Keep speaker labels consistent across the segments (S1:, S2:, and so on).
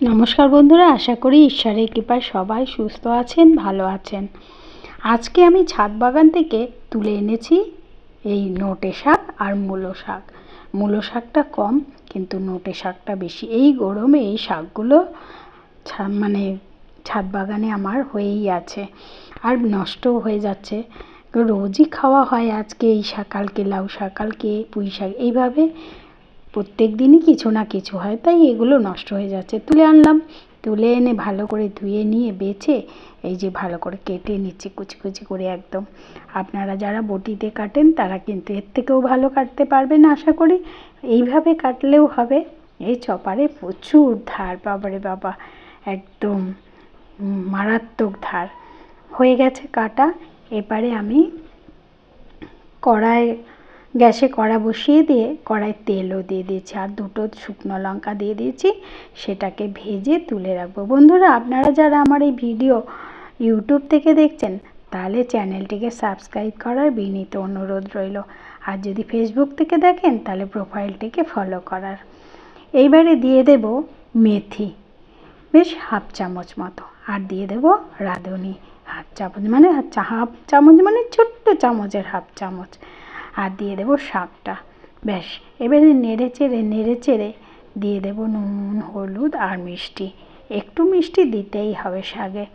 S1: নমস্কার বন্ধুরা, আশা করি ঈশ্বরের কৃপায় সবাই সুস্থ আছেন, ভালো আছেন। আজকে আমি ছাদ বাগান থেকে তুলে এনেছি এই নোটে শাক আর মূলো শাক। মূলো শাকটা কম, কিন্তু নোটে শাকটা বেশি। এই গরমে এই শাকগুলো ছাদ বাগানে আমার হয়েই আছে, আর নষ্টও হয়ে যাচ্ছে। রোজই খাওয়া হয়, আজকে এই শাক, কালকে লাউ শাক, কালকে পুঁই শাক, এইভাবে প্রত্যেক দিনই কিছু না কিছু হয়, তাই এগুলো নষ্ট হয়ে যাচ্ছে। তুলে আনলাম, তুলে এনে ভালো করে ধুয়ে নিয়ে বেছে এই যে ভালো করে কেটে নিচ্ছি কুচি কুচি করে একদম। আপনারা যারা বটিতে কাটেন তারা কিন্তু এর থেকেও ভালো কাটতে পারবেন আশা করি। এইভাবে কাটলেও হবে। এই চপারে প্রচুর ধার, বাবারে বাবা, একদম মারাত্মক ধার। হয়ে গেছে কাটা। এবারে আমি গ্যাসে কড়া বসিয়ে দিয়ে কড়ায় তেলও দিয়ে দিয়েছি, আর দুটো শুকনো লঙ্কা দিয়ে দিয়েছি। সেটাকে ভেজে তুলে রাখবো। বন্ধুরা, আপনারা যারা আমার এই ভিডিও ইউটিউব থেকে দেখছেন, তাহলে চ্যানেলটিকে সাবস্ক্রাইব করার বিনীত অনুরোধ রইল। আর যদি ফেসবুক থেকে দেখেন, তাহলে প্রোফাইলটিকে ফলো করার। এইবারে দিয়ে দেব মেথি, বেশ হাফ চামচ মতো, আর দিয়ে দেব রাঁধুনি হাফ চামচ, ছোট্ট চামচের হাফ চামচ, আর দিয়ে দেব শাকটা। ব্যাস, এবারে নেড়ে চেড়ে দিয়ে দেব নুন, হলুদ আর মিষ্টি। একটু মিষ্টি দিতেই হবে শাকে।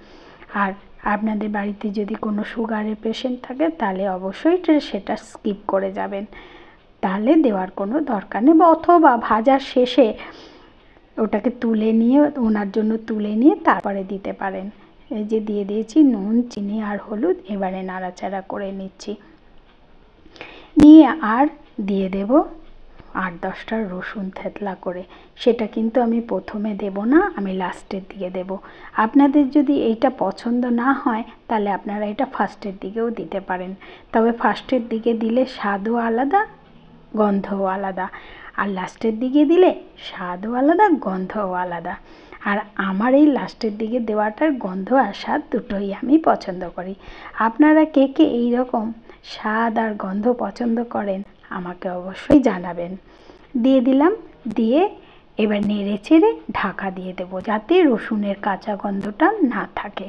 S1: আর আপনাদের বাড়িতে যদি কোনো সুগারের পেশেন্ট থাকে, তাহলে অবশ্যই সেটা স্কিপ করে যাবেন, তাহলে দেওয়ার কোনো দরকার নেই। অথবা ভাজার শেষে ওটাকে তুলে নিয়ে, ওনার জন্য তুলে নিয়ে তারপরে দিতে পারেন। এই যে দিয়ে দিয়েছি নুন, চিনি আর হলুদ। এবারে নাড়াচাড়া করে নিচ্ছি, নিয়ে আর দিয়ে দেব 8-10টা রসুন থেতলা করে। সেটা কিন্তু আমি প্রথমে দেব না, আমি লাস্টের দিকে দেব। আপনাদের যদি এইটা পছন্দ না হয়, তাহলে আপনারা এটা ফার্স্টের দিকেও দিতে পারেন। তবে ফার্স্টের দিকে দিলে স্বাদও আলাদা, গন্ধও আলাদা, আর লাস্টের দিকে দিলে স্বাদও আলাদা, গন্ধও আলাদা। আর আমার এই লাস্টের দিকে দেওয়াটার গন্ধ আর স্বাদ দুটোই আমি পছন্দ করি। আপনারা কে কে এইরকম স্বাদ আর গন্ধ পছন্দ করেন, আমাকে অবশ্যই জানাবেন। দিয়ে দিলাম, দিয়ে এবার নেড়ে চেড়ে ঢাকা দিয়ে দেবো, যাতে রসুনের কাঁচা গন্ধটা না থাকে।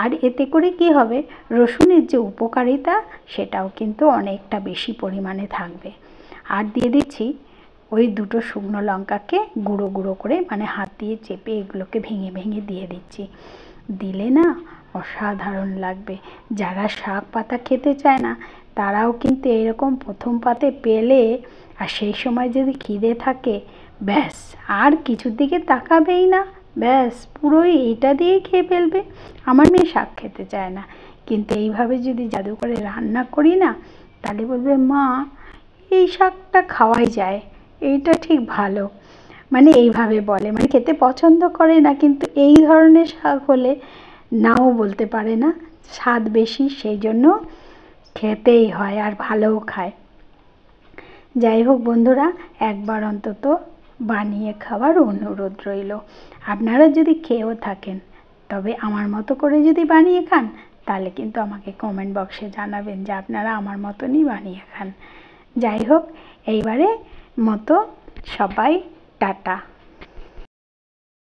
S1: আর এতে করে কি হবে, রসুনের যে উপকারিতা, সেটাও কিন্তু অনেকটা বেশি পরিমাণে থাকবে। আর দিয়ে দিচ্ছি ওই দুটো শুকনো লঙ্কাকে গুঁড়ো গুঁড়ো করে, হাত দিয়ে চেপে এগুলোকে ভেঙে ভেঙে দিয়ে দিচ্ছি। দিলে না অসাধারণ লাগবে। যারা শাক পাতা খেতে চায় না, তারাও কিন্তু এরকম প্রথম পাতে পেলে, আর সেই সময় যদি খিদে থাকে, ব্যাস আর কিছুর দিকে তাকাবেই না, ব্যাস পুরোই এইটা দিয়েই খেয়ে ফেলবে। আমার মেয়ে শাক খেতে চায় না, কিন্তু এইভাবে যদি জাদু করে রান্না করি না, তাহলে বলবে, মা এই শাকটা খাওয়াই যায়, এইটা ঠিক ভালো। এইভাবে বলে, খেতে পছন্দ করে না, কিন্তু এই ধরনের শাক হলে নাও বলতে পারে না, স্বাদ বেশি, সেই জন্য খেতেই হয়, আর ভালোও খায়। যাই হোক বন্ধুরা, একবার অন্তত বানিয়ে খাওয়ার অনুরোধ রইল। আপনারা যদি খেয়েও থাকেন, তবে আমার মতো করে যদি বানিয়ে খান, তাহলে কিন্তু আমাকে কমেন্ট বক্সে জানাবেন যে আপনারা আমার মতনই বানিয়ে খান। যাই হোক, এইবারে মতো সবাই টাটা।